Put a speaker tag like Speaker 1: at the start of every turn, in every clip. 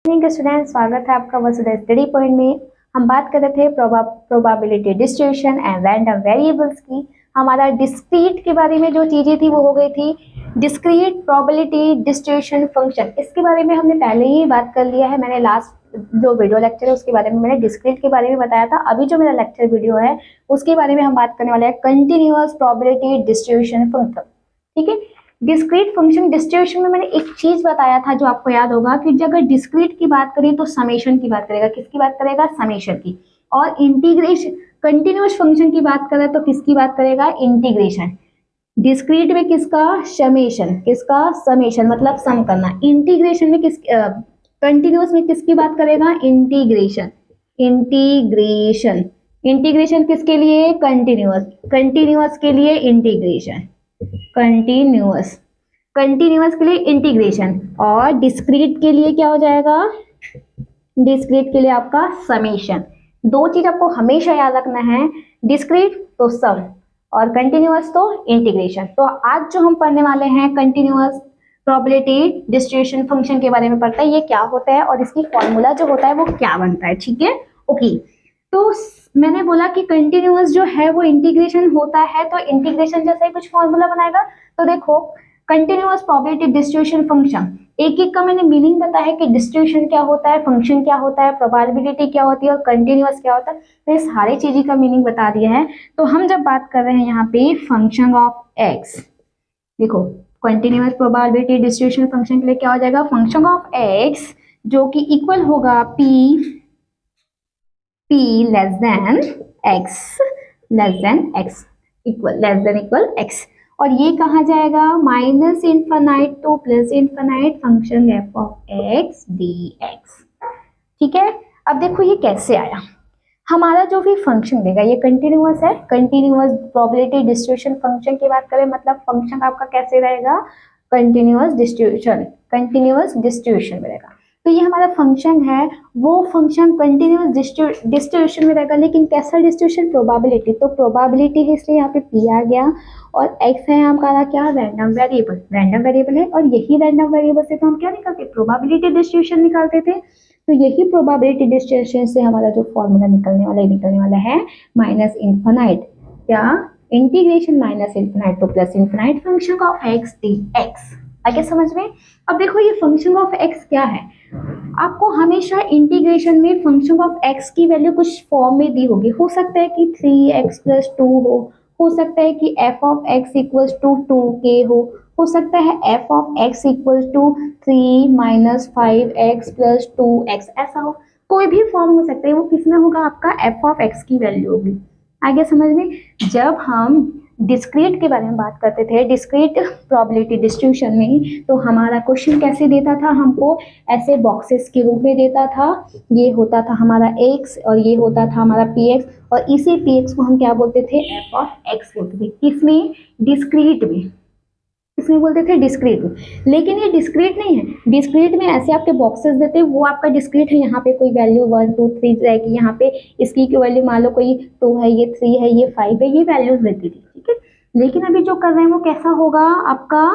Speaker 1: के स्टूडेंट, स्वागत है आपका वसुधा स्टडी पॉइंट में। हम बात कर रहे थे probability distribution and random variables की। हमारा डिस्क्रीट के बारे में जो चीजें थी वो हो गई थी डिस्क्रीट प्रोबेबिलिटी डिस्ट्रीब्यूशन फंक्शन। इसके बारे में हमने पहले ही बात कर लिया है। मैंने लास्ट जो वीडियो लेक्चर है उसके बारे में मैंने डिस्क्रीट के बारे में बताया था। अभी जो मेरा लेक्चर वीडियो है उसके बारे में हम बात करने वाले हैं कंटिन्यूअस प्रोबेबिलिटी डिस्ट्रीब्यूशन फंक्शन। ठीक है, डिस्क्रीट फंक्शन डिस्ट्रीब्यूशन में मैंने एक चीज बताया था जो आपको याद होगा कि जब अगर डिस्क्रीट की बात करें तो समेशन की बात करेगा। किसकी बात करेगा? समेशन की। और इंटीग्रेशन कंटिन्यूअस फंक्शन की बात करें तो किसकी बात करेगा? इंटीग्रेशन। डिस्क्रीट में किसका? समेशन। किसका? समेशन मतलब सम करना। इंटीग्रेशन में कंटिन्यूअस में किसकी बात करेगा? इंटीग्रेशन। इंटीग्रेशन इंटीग्रेशन किसके लिए? कंटिन्यूअस। कंटिन्यूअस के लिए इंटीग्रेशन। कंटिन्यूअस कंटिन्यूअस के लिए इंटीग्रेशन। और डिस्क्रीट के लिए क्या हो जाएगा? डिस्क्रीट के लिए आपका समेशन। दो चीज आपको हमेशा याद रखना है, डिस्क्रीट तो सम और कंटिन्यूअस तो इंटीग्रेशन। तो आज जो हम पढ़ने वाले हैं कंटिन्यूअस प्रोबेबिलिटी डिस्ट्रीब्यूशन फंक्शन के बारे में पढ़ते हैं। ये क्या होता है और इसकी फॉर्मूला जो होता है वो क्या बनता है। ठीक है, ओके। तो मैंने बोला कि कंटिन्यूअस जो है वो इंटीग्रेशन होता है, तो इंटीग्रेशन जैसा ही कुछ फॉर्मूला बनाएगा। तो देखो, कंटिन्यूअस प्रोबेबिलिटी डिस्ट्रीब्यूशन फंक्शन, एक एक का मैंने मीनिंग बताया है कि डिस्ट्रीब्यूशन क्या होता है, फंक्शन क्या होता है, प्रोबेबिलिटी क्या होती है और कंटिन्यूअस क्या होता है। तो ये सारी चीजें का मीनिंग बता दिया है। तो हम जब बात कर रहे हैं यहाँ पे फंक्शन ऑफ एक्स, देखो कंटिन्यूअस प्रोबेबिलिटी डिस्ट्रीब्यूशन फंक्शन के लिए क्या हो जाएगा? फंक्शन ऑफ एक्स जो कि इक्वल होगा p less than x equal less than equal x। और ये कहा जाएगा minus infinite two plus infinite function F of x D x. ठीक है, अब देखो ये कैसे आया। हमारा जो भी फंक्शन देगा ये कंटिन्यूअस है। कंटिन्यूअस प्रोबेबिलिटी डिस्ट्रीब्यूशन फंक्शन की बात करें मतलब फंक्शन आपका कैसे रहेगा? कंटिन्यूअस डिस्ट्रीब्यूशन में रहेगा। तो ये हमारा फंक्शन है, वो फंक्शन कंटिन्यूअस डिस्ट्रीब्यूशन में रहेगा। लेकिन कैसा डिस्ट्रीब्यूशन? प्रोबेबिलिटी। तो प्रोबेबिलिटी है इसलिए यहाँ पे p आ गया और x है हमारा क्या? Random variable. रैंडम वेरिएबल है और यही रैंडम वेरिएबल से तो हम क्या निकालते? प्रोबेबिलिटी डिस्ट्रीब्यूशन निकालते थे। तो यही प्रोबेबिलिटी डिस्ट्रीब्यूशन से हमारा जो फॉर्मूला निकलने वाला है माइनस इनफाइनाइट, क्या? Integration minus infinite two plus infinite function of x D x. आगे समझ में? अब देखो ये फंक्शन ऑफ एक्स क्या है। आपको हमेशा इंटीग्रेशन में फंक्शन ऑफ एक्स की वैल्यू कुछ फॉर्म में दी होगी। हो सकता है कि 3x + 2 हो सकता है कि f of x equals to 2k हो सकता है f of x equals to 3 - 5x + 2x, ऐसा हो। कोई भी फॉर्म हो सकता है, वो किसमें होगा? आपका f ऑफ x की वैल्यू होगी। आगे समझ में? जब हम डिस्क्रीट के बारे में बात करते थे, डिस्क्रीट प्रोबेबिलिटी डिस्ट्रीब्यूशन में, तो हमारा क्वेश्चन कैसे देता था? हमको ऐसे बॉक्सेस के रूप में देता था। ये होता था हमारा x और ये होता था हमारा px और इसी px को हम क्या बोलते थे? f ऑफ x बोलते थे। किसमें? डिस्क्रीट में। इसमें बोलते थे डिस्क्रीट में। लेकिन ये डिस्क्रीट नहीं है। डिस्क्रीट में ऐसे आपके बॉक्सेस देते हैं, वो आपका डिस्क्रीट है। यहाँ पे कोई वैल्यू 1 2 3 रहेगी, यहाँ पे इसकी वैल्यू मान लो कोई 2 है, ये 3 है, ये 5 है, ये वैल्यूज देती थी। ठीक है, लेकिन अभी जो कर रहे हैं वो कैसा होगा? आपका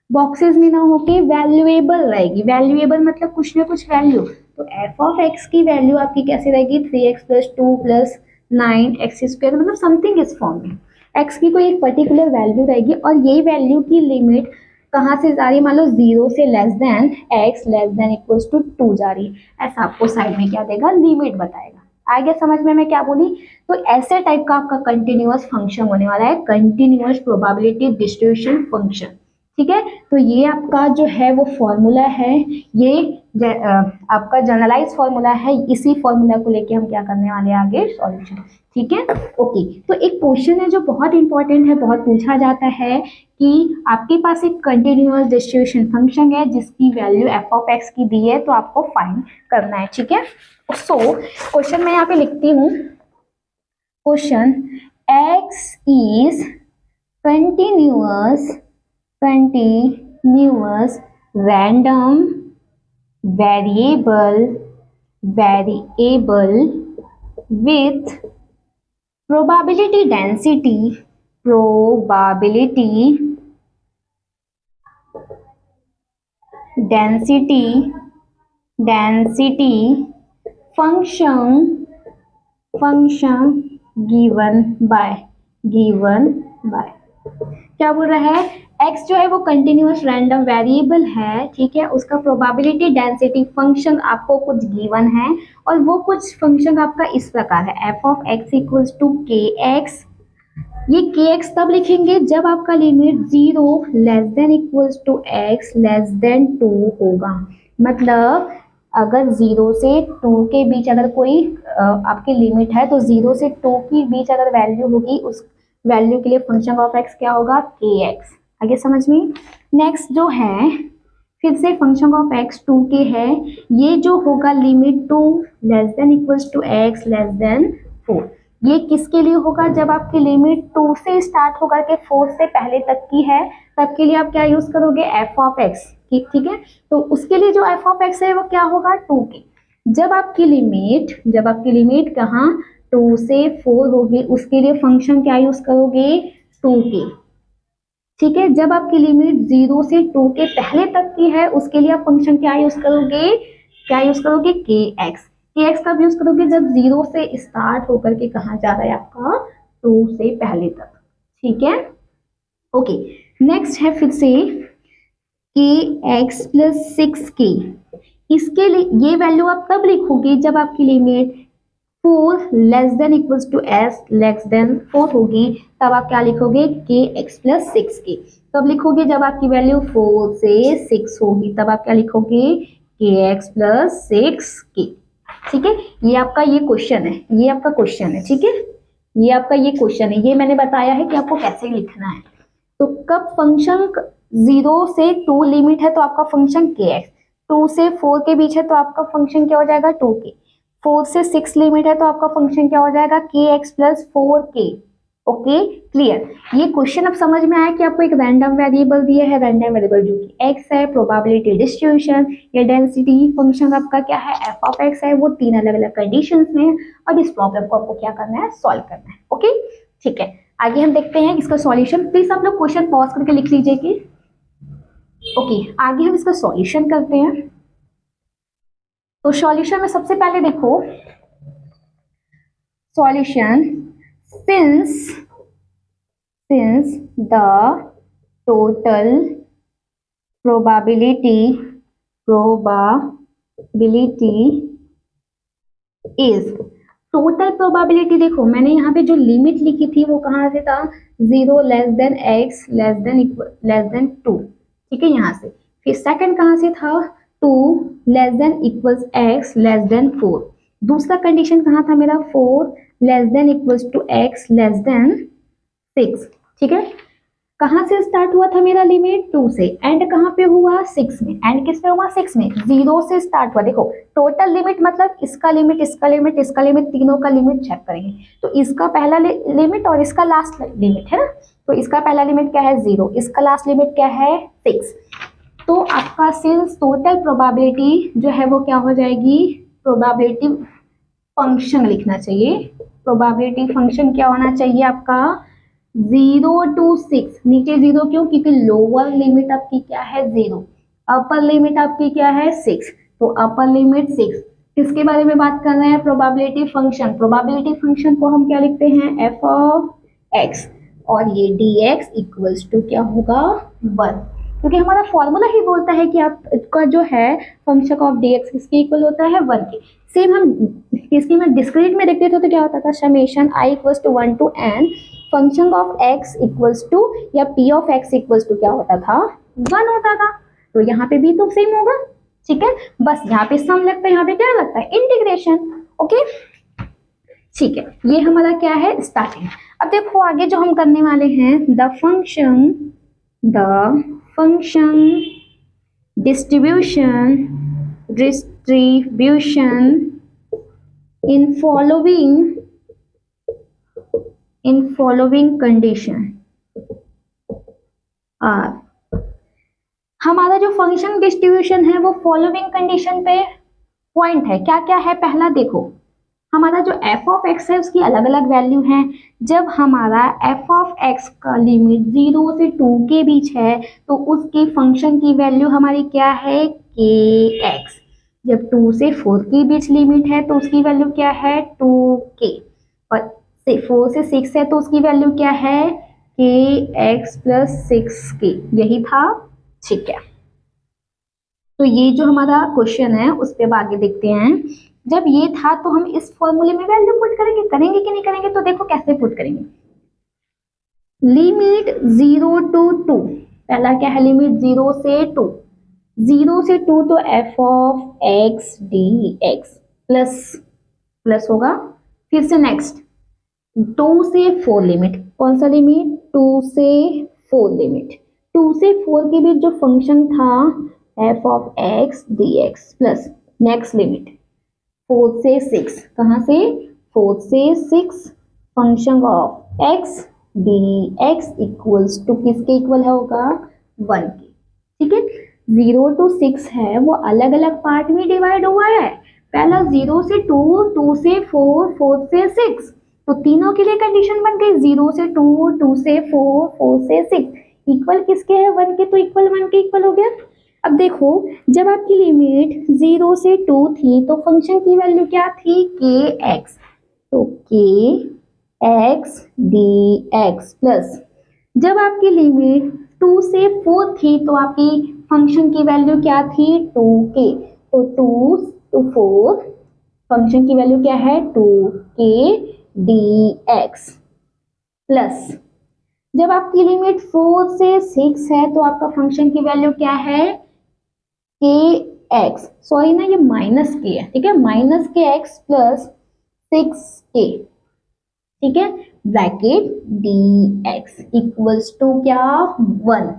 Speaker 1: बॉक्सेस में ना होके वैल्यूएबल रहेगी। वैल्यूएबल मतलब कुछ ना कुछ वैल्यू। तो एफ ऑफ एक्स की वैल्यू आपकी कैसे रहेगी? 3x + 2 + 9x², मतलब समथिंग इस फॉर्म में। x की कोई एक पर्टिकुलर वैल्यू रहेगी और ये वैल्यू की लिमिट कहाँ से जा रही है? मान लो 0 से less than x less than equals to 2 जा रही है। ऐसा आपको साइड में क्या देगा? लिमिट बताएगा। आगे समझ में मैं क्या बोली? तो ऐसे टाइप का आपका कंटिन्यूअस फंक्शन होने वाला है, कंटिन्यूअस प्रोबेबिलिटी डिस्ट्रीब्यूशन फंक्शन। ठीक है, तो ये आपका जो है वो फॉर्मूला है, ये आपका जनरलाइज फॉर्मूला है। इसी फॉर्मूला को लेके हम क्या करने वाले हैं आगे? सॉल्यूशन। ठीक है, ओके। तो एक क्वेश्चन है जो बहुत इंपॉर्टेंट है, बहुत पूछा जाता है कि आपके पास एक कंटिन्यूअस डिस्ट्रीब्यूशन फंक्शन है जिसकी वैल्यू f ऑफ x की दी है, तो आपको फाइंड करना है। ठीक है, सो क्वेश्चन मैं यहाँ पे लिखती हूँ। Question x is continuous random variable with probability density density function given by क्या बोल रहा है, x जो है वो कंटिन्यूअस रैंडम वेरिएबल है, ठीक है, उसका प्रोबेबिलिटी डेंसिटी फंक्शन आपको कुछ गिवन है और वो कुछ फंक्शन आपका इस प्रकार है F of X equals to K X. ये के एक्स तब लिखेंगे जब आपका limit 0 less than equals to X less than 2 होगा। मतलब अगर 0 से 2 के बीच अगर कोई आपकी लिमिट है तो 0 से 2 के बीच अगर वैल्यू होगी उस वैल्यू के लिए फंक्शन ऑफ एक्स क्या होगा, के एक्स। आगे समझ में। नेक्स्ट जो है फिर से फंक्शन ऑफ एक्स 2 के है, ये जो होगा limit 2 less than equals to X less than 4। ये किसके लिए होगा, जब आपकी लिमिट 2 से स्टार्ट होकर के 4 से पहले तक की है तब के लिए आप क्या यूज करोगे, एफ ऑफ एक्स। ठीक है, तो उसके लिए जो एफ ऑफ एक्स है वो क्या होगा, 2 के। जब आपकी लिमिट कहाँ 2 से 4 होगी उसके लिए फंक्शन क्या यूज करोगे, 2 के। ठीक है, जब आपकी लिमिट 0 से 2 के पहले तक की है उसके लिए आप फंक्शन क्या यूज करोगे, के एक्स। के एक्स कब यूज करोगे, जब 0 से स्टार्ट होकर के कहाँ जा रहा है आपका 2 से पहले तक। ठीक है, ओके। नेक्स्ट है फिर से के एक्स प्लस 6k। इसके लिए ये वैल्यू आप तब लिखोगे जब आपकी limit 4 less than equals to S less than 4 होगी, तब आप क्या लिखोगे, के एक्स प्लस 6k। तब लिखोगे जब आपकी वैल्यू 4 से 6 होगी तब आप क्या लिखोगे, के एक्स प्लस 6k। ठीक है, ये आपका ये क्वेश्चन है, ठीक है, ये आपका ये क्वेश्चन है, ये मैंने बताया है कि आपको कैसे लिखना है। तो कब फंक्शन 0 से 2 लिमिट है तो आपका फंक्शन के एक्स, 2 से 4 के बीच है तो आपका फंक्शन क्या हो जाएगा, 2k, 4 से 6 लिमिट है तो आपका फंक्शन क्या हो जाएगा, के x plus 4k। Okay, clear. ये क्वेश्चन अब समझ में आया कि आपको एक रैंडम वेरिएबल दिया है, रैंडम वेरिएबल जो कि x है, प्रोबेबिलिटी डिस्ट्रीब्यूशन या डेंसिटी फंक्शन आपका क्या है, f ऑफ x है, वो 3 अलग अलग कंडीशंस में है। अब इस प्रॉब्लम को आपको क्या करना है, सॉल्व करना है। ओके, ठीक है, आगे हम देखते हैं इसका सॉल्यूशन। प्लीज आप लोग क्वेश्चन पॉज करके लिख लीजिए कि ओके, आगे हम इसका सॉल्यूशन करते हैं। तो सॉल्यूशन में सबसे पहले देखो solution, since the total probability is, total probability देखो मैंने यहाँ पे जो लिमिट लिखी थी वो कहाँ से था, 0 less then x less than 2। ठीक है, यहाँ से। फिर सेकंड कहाँ से था, 2 less than equals X less than 4। दूसरा कंडीशन कहाँ था मेरा, 4 less than equals to X less than 6। ठीक है, कहाँ से स्टार्ट हुआ था मेरा लिमिट, 2 से, एंड कहाँ पे हुआ, 6 में। एंड किस पे हुआ, 6 में। 0 से स्टार्ट हुआ, देखो टोटल लिमिट मतलब इसका लिमिट, इसका लिमिट, इसका लिमिट, तीनों का लिमिट चेक करेंगे। तो इसका पहला लिमिट और इसका लास्ट लिमिट है ना, तो इसका पहला लिमिट क्या है, 0, इसका लास्ट लिमिट क्या है, 6। तो आपका सिंस टोटल प्रोबेबिलिटी जो है वो क्या हो जाएगी, प्रोबेबिलिटी फंक्शन लिखना चाहिए। प्रोबेबिलिटी फंक्शन क्या होना चाहिए आपका, 0 to 6। नीचे 0 क्यों, क्योंकि लोअर लिमिट आपकी क्या है, 0, अपर लिमिट आपकी क्या है, 6। तो अपर लिमिट 6, किसके बारे में बात कर रहे हैं, प्रोबेबिलिटी फंक्शन। प्रोबेबिलिटी फंक्शन को हम क्या लिखते हैं, एफ ऑफ एक्स, और ये डी एक्स इक्वल्स टू क्या होगा, 1, क्योंकि हमारा फॉर्मूला ही बोलता है कि आपका जो है फंक्शन ऑफ डी एक्स किसके इक्वल होता है, 1 के। सेम हम इसकी में डिस्क्रीट में देखते थे तो क्या होता था, summation I equals to 1 to n function of x equals to या p of x equals to क्या होता था, 1 होता था। तो यहाँ पे भी तो सेम होगा। ठीक है, बस यहाँ पे सम लगता है, यहाँ पे क्या लगता है, इंटीग्रेशन। ओके, ठीक है, ये हमारा क्या है, स्टार्टिंग। अब देखो आगे जो हम करने वाले हैं, the function distribution in following condition are, हमारा जो फंक्शन डिस्ट्रीब्यूशन है वो फॉलोइंग कंडीशन पे पॉइंट है। क्या क्या है, पहला देखो हमारा जो f ऑफ x है उसकी अलग अलग वैल्यू है। जब हमारा f ऑफ x का लिमिट 0 से 2 के बीच है तो उसके फंक्शन की वैल्यू हमारी क्या है, kx। जब 2 से 4 के बीच लिमिट है तो उसकी वैल्यू क्या है 2k, और 4 से 6 है तो उसकी वैल्यू क्या है kx प्लस 6k, यही था। ठीक है, तो ये जो हमारा क्वेश्चन है उस पे अब आगे देखते हैं। जब ये था तो हम इस फॉर्मूले में वैल्यू पुट करेंगे कि नहीं करेंगे, तो देखो कैसे पुट करेंगे। लिमिट 0 to 2, पहला क्या है लिमिट 0 से 2, 0 से 2 तो f of x dx plus plus होगा, फिर से नेक्स्ट 2 से 4 लिमिट, कौन सा लिमिट 2 से 4 लिमिट, 2 से 4 के बीच जो फंक्शन था f of x dx plus next limit 4 से 6, कहाँ से 4 से 6 function of x dx equals to किसके इक्वल होगा 1 के। ठीक है, 0 to 6 है वो अलग अलग पार्ट में डिवाइड हुआ है, पहला 0 से 2, 2 से 4, 4 से 6, तो तीनों के लिए कंडीशन बन गई 0 से 2, 2 से 4, 4 से 6 इक्वल किसके है 1 के, तो इक्वल 1 के इक्वल हो गया। अब देखो जब आपकी लिमिट 0 से 2 थी तो फंक्शन की वैल्यू क्या थी kx, तो kx dx प्लस जब आपकी लिमिट 2 से 4 थी तो आपकी फंक्शन की वैल्यू क्या थी 2k, तो 2 to 4 फंक्शन की वैल्यू क्या है 2k dx प्लस जब आपकी लिमिट 4 से 6 है तो आपका फंक्शन की वैल्यू क्या है kx, सॉरी ना ये माइनस के है, ठीक है, माइनस kx प्लस 6k, ठीक है, ब्रैकेट dx इक्वल्स टू क्या 1,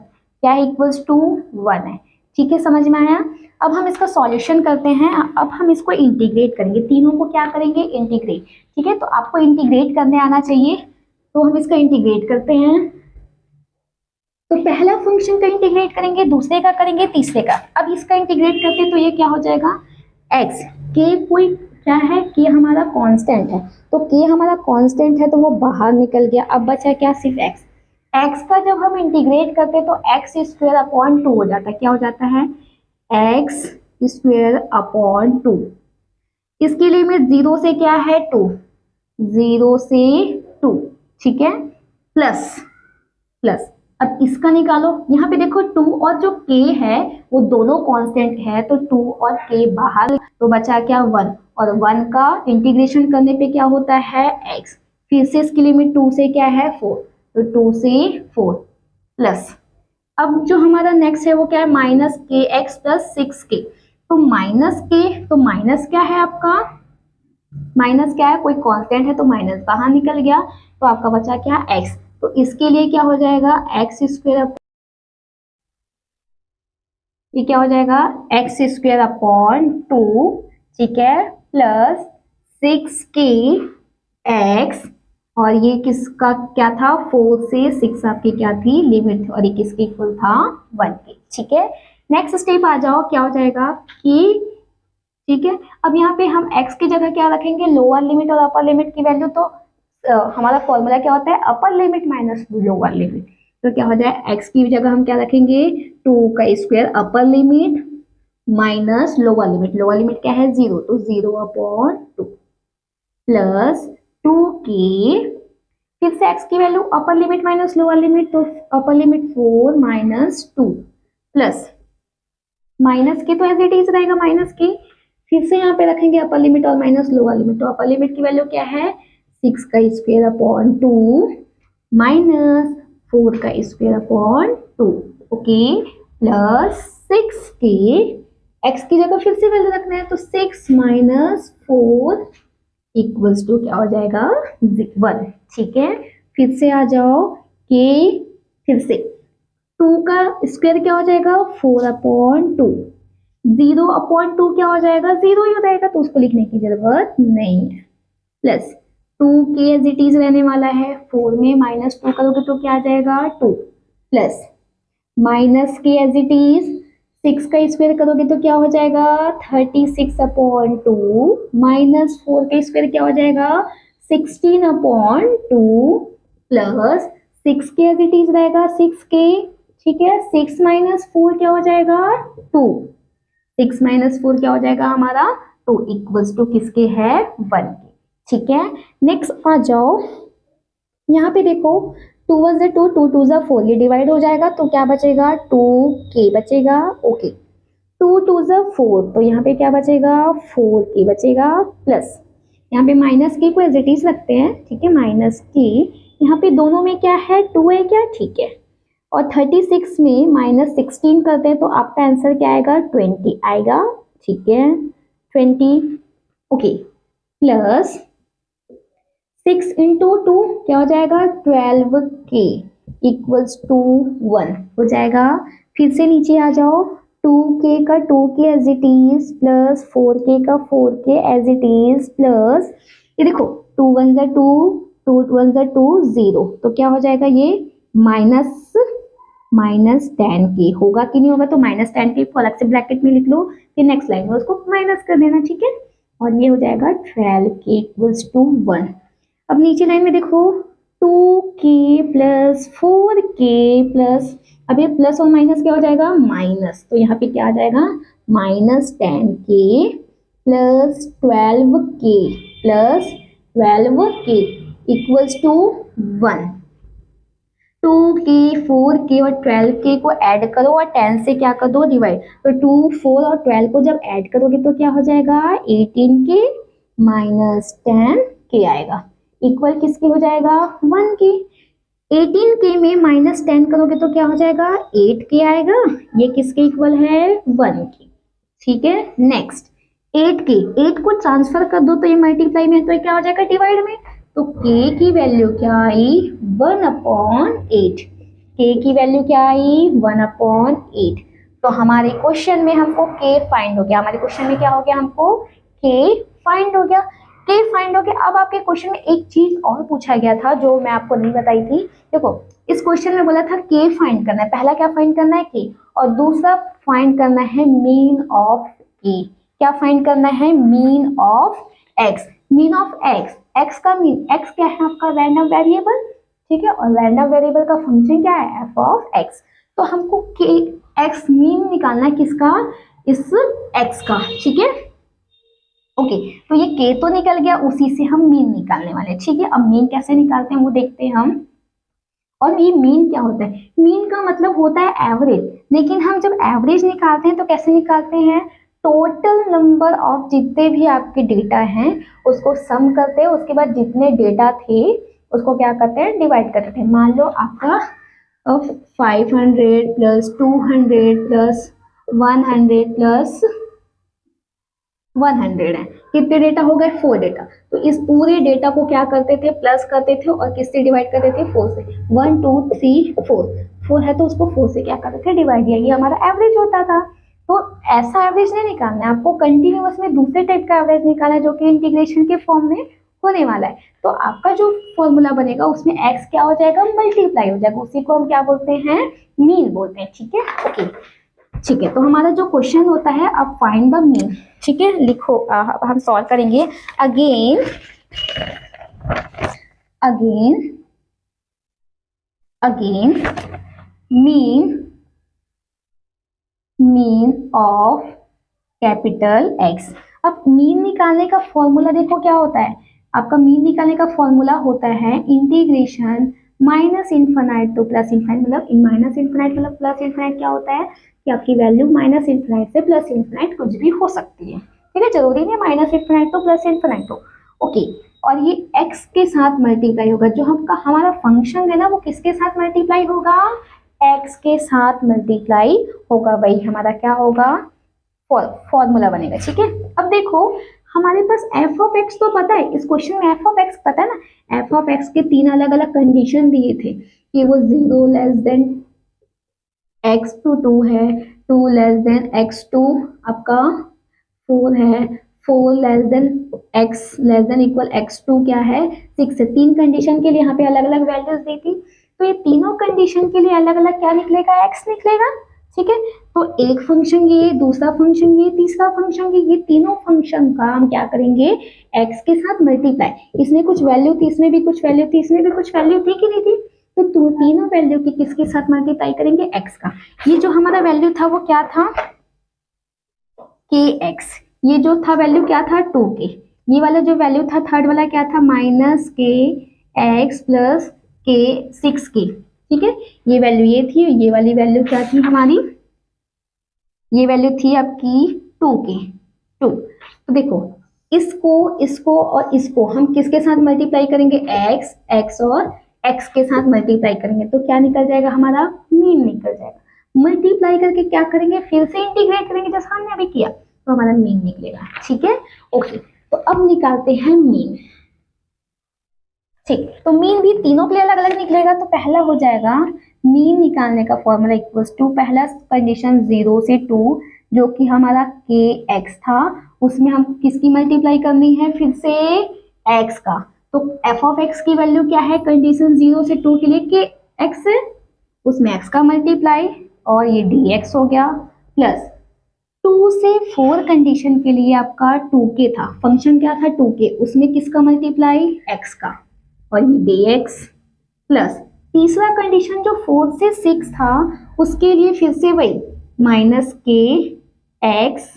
Speaker 1: क्या इक्वल्स टू 1 है। ठीक है, समझ में आया। अब हम इसका सॉल्यूशन करते हैं, अब हम इसको इंटीग्रेट करेंगे, तीनों को क्या करेंगे इंटीग्रेट। ठीक है, तो आपको इंटीग्रेट करने आना चाहिए, तो हम इसका इंटीग्रेट करते हैं। तो पहला फंक्शन का इंटीग्रेट करेंगे, दूसरे का करेंगे, तीसरे का। अब इसका इंटीग्रेट करते तो ये क्या हो जाएगा x, के कोई क्या है कि हमारा कांस्टेंट है, तो k हमारा कांस्टेंट है तो वो बाहर निकल गया, अब बचा क्या सिर्फ x। x का जब हम इंटीग्रेट करते तो x स्क्वायर अपॉन 2 हो जाता है, क्या हो जाता है x स्क्वायर अपॉन 2, इसकी लिमिट 0 से क्या है 2, 0 से 2, ठीक है, प्लस प्लस अब इसका निकालो, यहाँ पे देखो 2 और जो k है वो दोनों कांस्टेंट है, तो 2 और k बाहर, तो बचा क्या 1, और 1 का इंटीग्रेशन करने पे क्या होता है x, फिर से इसकी लिमिट 2 से क्या है 4, तो 2 से 4 प्लस अब जो हमारा नेक्स्ट है वो क्या है माइनस के एक्स प्लस 6k, तो माइनस क्या है आपका, माइनस क्या है कोई कांस्टेंट है तो माइनस बाहर निकल गया, तो आपका बचा क्या x, तो इसके लिए क्या हो जाएगा एक्स स्क्वायर, ये क्या हो जाएगा एक्स स्क्वायर अपॉन 2, ठीक है, प्लस 6k x, और ये किसका क्या था 4 से 6 आपकी क्या थी लिमिट, और ये किसके इक्वल था 1 के। ठीक है, नेक्स्ट स्टेप आ जाओ, क्या हो जाएगा कि ठीक है, अब यहाँ पे हम x की जगह क्या रखेंगे लोअर लिमिट और अपर लिमिट की वैल्यू, तो हमारा फॉर्मूला क्या होता है अपर लिमिट माइनस लोअर लिमिट, तो क्या हो जाए x की जगह हम क्या रखेंगे 2 का स्क्वायर अपर लिमिट माइनस लोअर लिमिट क्या है 0, तो 0 अपॉन 2 प्लस 2k, फिर से x की value upper limit minus lower limit, तो upper limit 4 minus 2 plus minus K तो एज इट इज रहेगा माइनस के, फिर से यहाँ पे रखेंगे अपर लिमिट और माइनस लोअर लिमिट, तो अपर लिमिट की वैल्यू क्या है 6 का स्क्वायर अपॉन 2 माइनस 4 का square upon 2, okay, plus 6k, x की जगह फिर से वैल्यू रखना है, तो 6 माइनस 4 इक्वल्स टू क्या हो जाएगा 1। ठीक है, फिर से आ जाओ k, फिर से 2 का स्क्वायर क्या हो जाएगा 4 अपॉन 2, 0 अपॉन 2 क्या हो जाएगा 0 ही हो जाएगा, तो उसको लिखने की जरूरत नहीं है, plus 2k as it is रहने वाला है, 4 में माइनस 2 करोगे तो क्या आ जाएगा 2, प्लस माइनस के एज इट इज 6 का स्क्वायर करोगे तो क्या हो जाएगा 36 अपॉन 2, माइनस 4 का स्क्वायर क्या हो जाएगा 16 अपॉन 2, प्लस 6 के एज इट इज रहेगा 6k, ठीक है, 6 माइनस 4 क्या हो जाएगा 2, 6 माइनस 4 क्या हो जाएगा हमारा, 2 इक्वल्स टू किसके है, 1 के। ठीक है, नेक्स्ट आ जाओ, यहाँ पे देखो 2 1 से 2, 2 2 4, ये डिवाइड हो जाएगा तो क्या बचेगा, 2k बचेगा। ओके, 2 2 4, तो यहाँ पे क्या बचेगा, 4k बचेगा, प्लस यहाँ पे माइनस के को एज इट इज रखते हैं, ठीक है, माइनस के, यहाँ पे दोनों में क्या है, 2 है क्या, ठीक है, और 36 में -16 करते हैं तो आपका आंसर क्या आएगा, 20 आएगा, ठीक है, 20। ओके, प्लस 6 इंटू 2 क्या हो जाएगा, 12k इक्वल्स टू 1 हो जाएगा। फिर से नीचे आ जाओ, 2k का 2k as it is, plus 4k का 4k as it is, plus ये देखो 2 1 जा 2, 2 1 जा 2, 0, तो क्या हो जाएगा ये -10k होगा कि नहीं होगा, तो -10k को अलग से ब्रैकेट में लिख लो, फिर नेक्स्ट लाइन में उसको माइनस कर देना, ठीक है, और ये हो जाएगा 12k इक्वल्स टू 1। अब नीचे लाइन में देखो 2k प्लस 4k प्लस, अब ये प्लस और माइनस क्या हो जाएगा, माइनस, तो यहाँ पे क्या आ जाएगा, -10k plus 12k plus 12k equals to 1। 2k 4k और 12k को ऐड करो और 10 से क्या कर दो, डिवाइड, तो 2 4 और 12 को जब ऐड करोगे तो क्या हो जाएगा, 18k माइनस 10k आएगा, इक्वल किसके हो जाएगा, 1k। 18k में -10 करोगे तो क्या हो जाएगा, 8k आएगा, ये किसके इक्वल है, 1k। ठीक है, नेक्स्ट 8k, 8 को ट्रांसफर कर दो तो ये मल्टीप्लाई में, तो ये क्या हो जाएगा, डिवाइड में, तो k की वैल्यू क्या आई, 1/8, k की वैल्यू क्या आई, 1/8। तो हमारे क्वेश्चन में हमको k फाइंड हो गया, हमारे क्वेश्चन में क्या हो गया, हमको k फाइंड हो गया, k फाइंड हो गया। अब आपके क्वेश्चन में एक चीज और पूछा गया था जो मैं आपको नहीं बताई थी, देखो इस क्वेश्चन में बोला था k फाइंड करना है, पहला क्या फाइंड करना है, k, और दूसरा फाइंड करना है मीन ऑफ k। क्या फाइंड करना है, mean of x, mean of x, x का मीन, x क्या है आपका, रैंडम वेरिएबल, ठीक है, और रैंडम वेरिएबल का फंक्शन क्या है, f ऑफ x। तो हमको k x मीन निकालना है किसका, इस x का, ठीक है। ओके, तो ये k तो निकल गया, उसी से हम मीन निकालने वाले, ठीक है। अब मीन कैसे निकालते हैं वो देखते हैं हम, और ये मीन क्या होता है, मीन का मतलब होता है एवरेज, लेकिन हम जब एवरेज निकालते हैं तो कैसे निकालते हैं, टोटल नंबर ऑफ जितने भी आपके डेटा हैं उसको सम करते हैं, उसके बाद जितने डेटा थे उसको क्या करते हैं, डिवाइड करते हैं। मान लो आपका 500 प्लस 200 प्लस 100 प्लस 100 है, कितने डेटा हो गए, 4 डेटा, तो इस पूरे डेटा को क्या करते थे, प्लस करते थे और किससे डिवाइड करते थे, 4 से, 1 2 3 4 है तो उसको 4 से क्या करते थे, डिवाइड किया, ये हमारा एवरेज होता था। तो ऐसा एवरेज नहीं निकालना है आपको, कंटिन्यूअस में दूसरे टाइप का एवरेज निकालना है जो कि इंटीग्रेशन के फॉर्म में होने वाला है। तो आपका जो फॉर्मूला बनेगा उसमें x क्या हो जाएगा, मल्टीप्लाई हो जाएगा, उसी को हम क्या बोलते हैं, मीन बोलते हैं, ठीक है। ओके, ठीक है, तो हमारा जो क्वेश्चन होता है, अब फाइंड द मीन, ठीक है, लिखो, अब हम सॉल्व करेंगे again again again mean of capital X। अब मीन निकालने का फॉर्मूला देखो क्या होता है, आपका मीन निकालने का फॉर्मूला होता है integration minus infinite two plus infinite, मतलब माइनस इन्फिनाइट मतलब प्लस इन्फिनाइट, क्या होता है कि आपकी वैल्यू माइनस इन्फिनाइट से प्लस इन्फिनाइट कुछ भी हो सकती है, ठीक है, जरूरी नहीं माइनस इन्फिनाइट तो प्लस इन्फिनाइट हो। ओके, और ये x के साथ मल्टीप्लाई होगा, जो हमारा फंक्शन है ना वो किसके साथ मल्टीप्लाई होगा, x के साथ मल्टीप्लाई होगा, वही हमारा क्या होगा, फॉर्मूला बनेगा, ठीक है। अब देखो हमारे पास f ऑफ x तो पता है, इस क्वेश्चन में f ऑफ x पता है ना, f ऑफ x के 3 अलग अलग कंडीशन दिए थे कि वो 0 लेस देन x टू 2 है, 2 लेस देन x टू आपका 4 है, 4 less than x less than equal x2 क्या है 6 है। 3 कंडीशन के लिए यहाँ पे अलग अलग वैल्यूज दी थी, तो ये तीनों कंडीशन के लिए अलग अलग क्या निकलेगा, x निकलेगा, ठीक है। तो एक फंक्शन ये, दूसरा फंक्शन ये, तीसरा फंक्शन ये तीनों फंक्शन का हम क्या करेंगे, x के साथ मल्टीप्लाई, इसमें कुछ वैल्यू थी, इसमें भी कुछ वैल्यू थी, इसमें भी कुछ वैल्यू थी कि नहीं थी, तो तीनों वैल्यू की किसके साथ मल्टीप्लाई करेंगे, x का। ये जो हमारा वैल्यू था वो क्या था, के एक्स, ये जो था वैल्यू क्या था 2k, ये वाला जो वैल्यू था थर्ड वाला क्या था माइनस के एक्स प्लस के 6k, ठीक है, ये वैल्यू ये थी, ये वाली वैल्यू क्या थी हमारी, ये वैल्यू थी आपकी 2k 2। तो देखो इसको इसको और इसको हम किसके साथ मल्टीप्लाई करेंगे, x x और x के साथ मल्टीप्लाई करेंगे तो क्या निकल जाएगा हमारा मीन निकल जाएगा। मल्टीप्लाई करके क्या करेंगे, फिर से इंटीग्रेट करेंगे जैसा हमने अभी किया तो हमारा मीन निकलेगा, ठीक है। ओके, तो अब निकालते हैं मीन, ठीक। तो मीन भी तीनों के लिए अलग अलग निकलेगा। तो पहला हो जाएगा मीन निकालने का फॉर्मूला इक्वल्स टू, पहला कंडीशन 0 से 2 जो कि हमारा के एक्स था, उसमें हम किसकी मल्टीप्लाई करनी है, फिर से एक्स का। तो एफ ऑफ एक्स की वैल्यू क्या है कंडीशन 0 से 2 के लिए, के एक्स, उसमें एक्स का मल्टीप्लाई और ये डी एक्स हो गया, प्लस 2 से 4 कंडीशन के लिए आपका 2k था, फंक्शन क्या था 2k, उसमें किसका मल्टीप्लाई एक्स का और ये dx, प्लस तीसरा कंडीशन जो 4 से 6 था उसके लिए फिर से वही माइनस के एक्स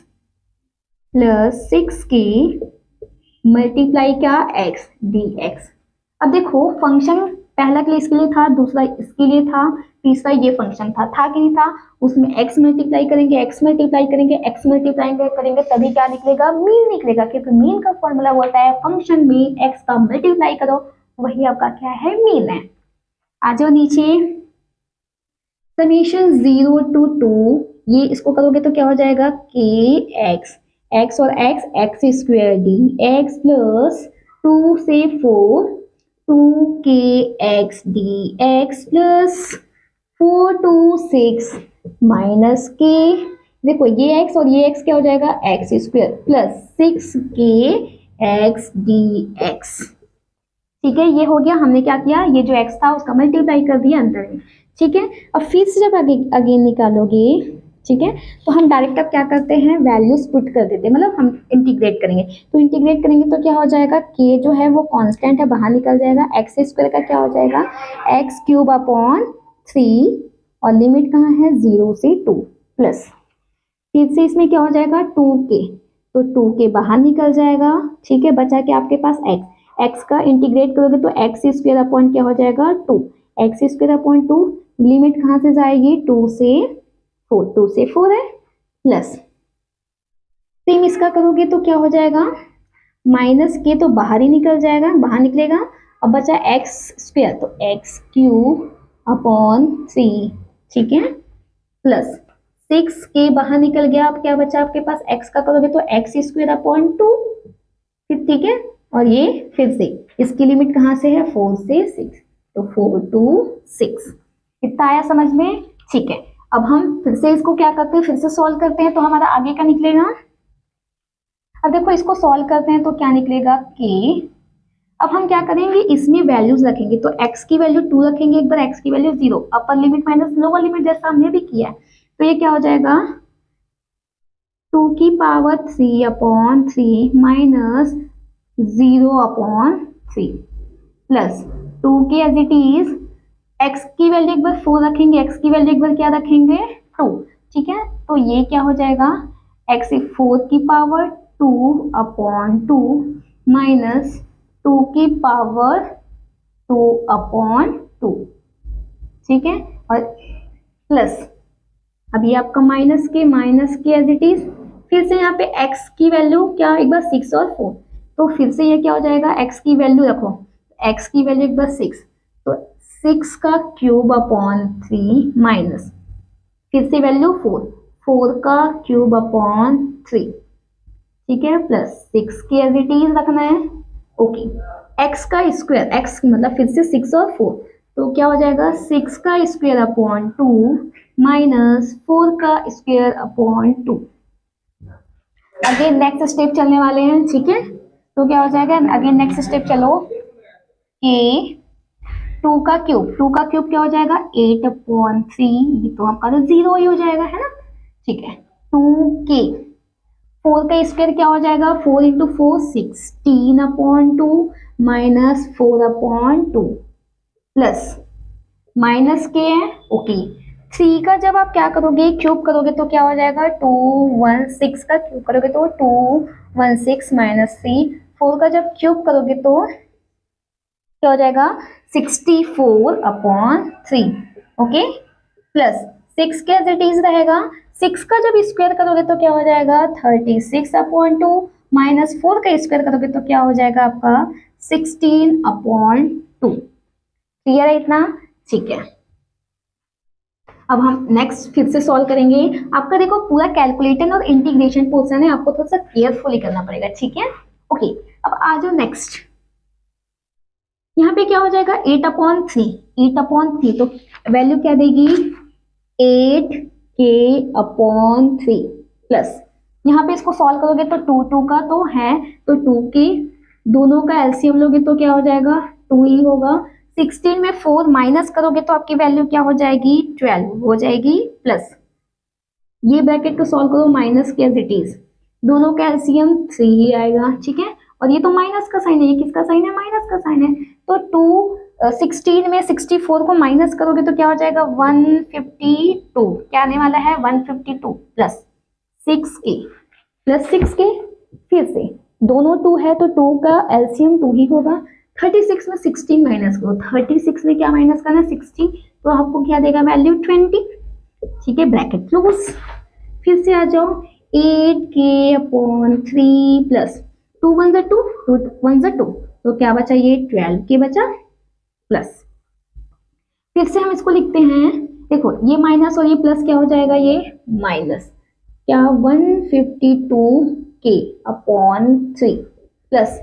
Speaker 1: प्लस 6k मल्टीप्लाई क्या x dx। अब देखो फंक्शन पहला के लिए इसके लिए था, दूसरा इसके लिए था, तीसरा ये फंक्शन था कि नहीं था, उसमें x मल्टीप्लाई करेंगे, x मल्टीप्लाई करेंगे, x मल्टीप्लाई करेंगे तभी क्या निकलेगा, मीन निकलेगा, क्योंकि मीन का फॉर्मूला होता है फंक्शन में x का मल्टीप्लाई करो, वही आपका क्या है मीन है। आ जाओ नीचे, समेशन 0 to 2, ये इसको करोगे तो क्या हो जाएगा के एक्स, एक्स और x x square D x plus 2 से 4 2k x D x plus 4 to 6 minus के, देखो ये x और ये x क्या हो जाएगा x square plus 6k x D x, ठीक है। ये हो गया, हमने क्या किया, ये जो x था उसका मल्टीप्लाई कर दिया अंदर में, ठीक है। अब फिर से जब अगेन निकालोगे, ठीक है, तो हम डायरेक्ट अब क्या करते हैं वैल्यूज पुट कर देते हैं, मतलब हम इंटीग्रेट करेंगे, तो इंटीग्रेट करेंगे तो क्या हो जाएगा, k जो है वो कांस्टेंट है बाहर निकल जाएगा, एक्स स्क्वायर का क्या हो जाएगा एक्स क्यूब अपॉन 3 और लिमिट कहाँ है 0 से 2, प्लस फिर से इसमें क्या हो जाएगा 2k, तो 2k बाहर निकल जाएगा, ठीक है, बचा के आपके पास x का इंटीग्रेट करोगे तो एक्स स्क्वायर अपॉन क्या हो जाएगा 2, एक्स स्क्वायर अपॉन 2, लिमिट कहाँ से जाएगी 2 से 4, 2 से 4 है, प्लस सेम इसका करोगे तो क्या हो जाएगा माइनस के, तो बाहर ही निकल जाएगा, बाहर निकलेगा, अब बचा एक्स स्क्वायर तो एक्स क्यूब अपॉन 3, ठीक है, प्लस 6k बाहर निकल गया, अब क्या बचा आपके पास x का करोगे तो एक्स स्क्वायर अपॉन 2, ठीक है, और ये फिर से इसकी लिमिट कहाँ से है 4 से 6, तो 4 to 6, इतना आया समझ में, ठीक है। अब हम फिर से इसको क्या करते हैं, फिर से सॉल्व करते हैं तो हमारा आगे का निकलेगा, अब देखो इसको सॉल्व करते हैं तो क्या निकलेगा k, अब हम क्या करेंगे इसमें वैल्यूज रखेंगे, तो x की वैल्यू 2 रखेंगे, एक बार x की वैल्यू 0, अपर लिमिट माइनस लोअर लिमिट जैसा हमने भी किया है, तो ये क्या हो जाएगा 2 की power 3 upon 3 minus 0 upon 3 plus 2k as it is, x की वैल्यू एक बार 4 रखेंगे, x की वैल्यू एक बार क्या रखेंगे 2, ठीक है, तो ये क्या हो जाएगा x 4 की पावर 2 अपॉन 2 माइनस 2 की पावर 2 अपॉन 2, ठीक है, और प्लस अब ये आपका माइनस के एज इट इज, फिर से यहाँ पे x की वैल्यू क्या एक बार 6 और 4, तो फिर से ये क्या हो जाएगा x की वैल्यू रखो, x की वैल्यू एक बार 6, तो 6 का क्यूब अपॉन 3 माइनस फिर से वैल्यू 4 का क्यूब अपॉन 3, ठीक है, प्लस 6 की एज इट इज रखना है, ओके, x का स्क्वायर, x मतलब फिर से 6 और 4, तो क्या हो जाएगा 6 का स्क्वायर अपॉन 2 माइनस 4 का square upon 2। Again next step चलने वाले हैं, ठीक है, तो क्या हो जाएगा अगेन नेक्स्ट स्टेप चलो, के 2 का क्यूब क्या हो जाएगा 8 अपॉन 3, ये तो आपका तो 0 ही हो जाएगा है ना, ठीक है, 2k 4 का स्क्वायर क्या हो जाएगा 4 into 4 16 upon 2 minus 4 upon 2 plus minus के है, ओके, 3 का जब आप क्या करोगे, क्यूब करोगे तो क्या हो जाएगा 216 का क्यूब करोगे तो 216 माइनस 3। 4 का जब क्यूब करोगे तो क्या हो जाएगा 64/3। ओके, प्लस 6 के एज इट इज रहेगा। 6 का जब स्क्वायर करोगे तो क्या हो जाएगा 36/2 माइनस 4 का स्क्वायर करोगे तो क्या हो जाएगा आपका 16/2। क्लियर है इतना? ठीक है, अब हम नेक्स्ट फिर से सॉल्व करेंगे। आपका देखो पूरा कैलकुलेटर और इंटीग्रेशन पोर्शन है, आपको थोड़ा सा केयरफुली करना पड़ेगा, ठीक है। ओके, अब आ जाओ नेक्स्ट। यहाँ पे क्या हो जाएगा 8/3, 8/3 तो वैल्यू क्या देगी 8k/3 प्लस यहाँ पे इसको सॉल्व करोगे तो 2 का तो है तो 2k, दोनों का एलसीएम लोगे तो क्या हो जाएगा 2 ही होगा। 16 में 4 माइनस करोगे तो आपकी वैल्यू क्या हो जाएगी 12 हो जाएगी, प्लस ये ब्रैकेट को सॉल्व करो माइनस के एज इट इज, दोनों का एलसीएम 3 ही आएगा, ठीक है। और ये तो माइनस का साइन है, ये किसका साइन है माइनस का साइन है, तो 16 में 64 को माइनस करोगे तो क्या हो जाएगा 152, क्या आने वाला है 152 प्लस 6k प्लस 6k, फिर से दोनों 2 है तो 2 का एलसीएम 2 ही होगा। 36 में 16 माइनस करो, 36 में क्या माइनस करना 16, तो आपको क्या देगा वैल्यू 20, ठीक है, ब्रैकेट क्लोज। फिर से आ जाओ 8k/3 प्लस 2 1 2 2 1 2, तो क्या बचा ये 12k बचा, प्लस फिर से हम इसको लिखते हैं, देखो ये माइनस और ये प्लस क्या हो जाएगा ये माइनस क्या 152k/3 प्लस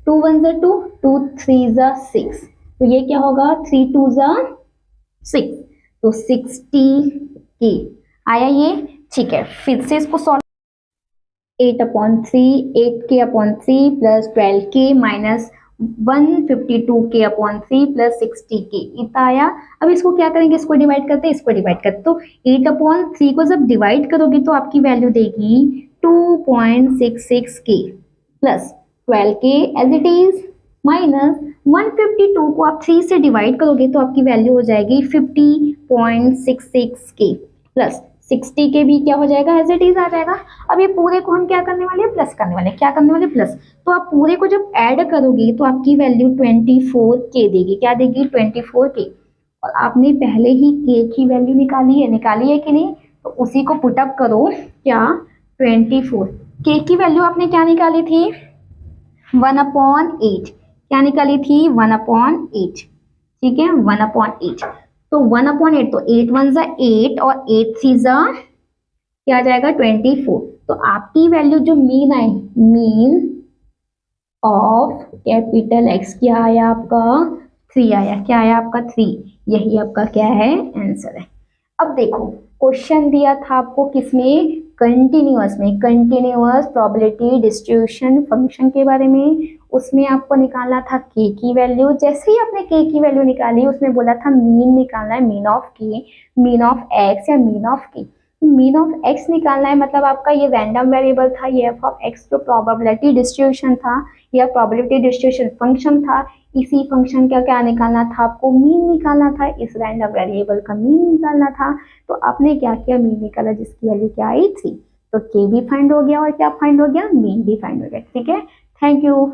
Speaker 1: 2 1 2 2 3 6, तो ये क्या होगा 3 2 6, तो 60k आया ये, ठीक है। फिर से इसको solve 8k/3 plus 12k minus 152k/3 plus 60k इतना आया। अब इसको क्या करेंगे, इसको डिवाइड करते हैं, इसको डिवाइड करते, तो 8/3 को जब डिवाइड करोगे तो आपकी वैल्यू देगी 2.66k plus 12k as it is minus 152 को आप 3 से डिवाइड करोगे तो आपकी वैल्यू हो जाएगी 50.66k प्लस 60k भी क्या हो जाएगा एज इट इज आ जाएगा। अब ये पूरे को हम क्या करने वाले हैं प्लस करने वाले हैं, क्या करने वाले प्लस, तो आप पूरे को जब ऐड करोगे तो आपकी वैल्यू 24k देगी, क्या देगी 24k, और आपने पहले ही k की वैल्यू निकाली है कि नहीं, तो उसी को पुटअप करो, क्या 24 k की वैल्यू आपने क्या निकाली थी 1/8, क्या निकाली थी 1/8, ठीक है 1/8, तो 1/8 तो 8 1 8 और 8 3 क्या आ जाएगा 24, तो आपकी वैल्यू जो mean I mean of capital x क्या आया आपका 3 आया, क्या आया आपका 3, यही आपका क्या है आंसर है। अब देखो क्वेश्चन दिया था आपको किसमें कंटिन्यूअस में, कंटिन्यूअस प्रोबेबिलिटी डिस्ट्रीब्यूशन फंक्शन के बारे में, उसमें आपको निकालना था k की वैल्यू। जैसे ही आपने k की वैल्यू निकाली उसमें बोला था मीन निकालना है, mean of k, mean of x या mean of k, mean of x निकालना है, मतलब आपका ये रैंडम वेरिएबल था, ये f ऑफ x जो प्रोबेबिलिटी डिस्ट्रीब्यूशन था या प्रोबेबिलिटी डिस्ट्रीब्यूशन फंक्शन था, इसी फंक्शन का क्या निकालना था आपको मीन निकालना था, इस रैंडम वेरिएबल का मीन निकालना था। तो आपने क्या किया मीन निकाला जिसकी वैल्यू क्या आई 3, तो k भी फाइंड हो गया और क्या फाइंड हो गया मीन भी फाइंड हो गया, ठीक है। Thank you.